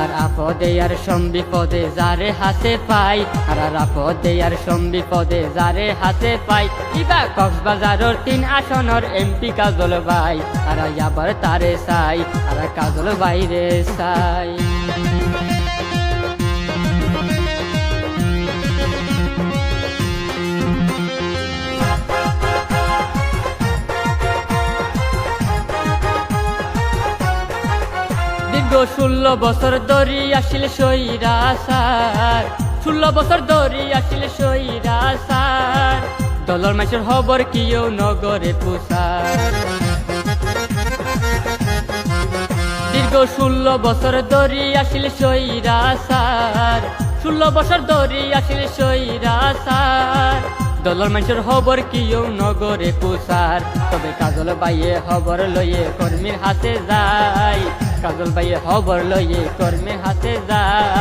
আর আপদে আর সম্বিপদে যারে হাতে পাই, আর আপদে আর সম্বিপদে যারে হাতে পাই। ইবা কক্সবাজারের 3 আসনের এমপি কাজল ভাই, আর আবার তারে চাই, আর কাজল বাইরে চাই। দীর্ঘ 16 বছর ধরি আসিল সৈরাচার, 16 বছর ধরি আসিল সৈরাচার। দলর মাইসের খবর কিও নগরে পুষার। দীর্ঘ 16 বছর ধরি আসিল সৈরাচার, 16 বছর ধরি আসিল সৈরাচার। দলর মানুষের খবর কিও নগরে পুষার। তবে কাজল বাইয়ে খবর লইয়ে কর্মীর হাতে যায়, কাজল বাইয়ে খবর লইয়ে কর্মীর হাতে যায়।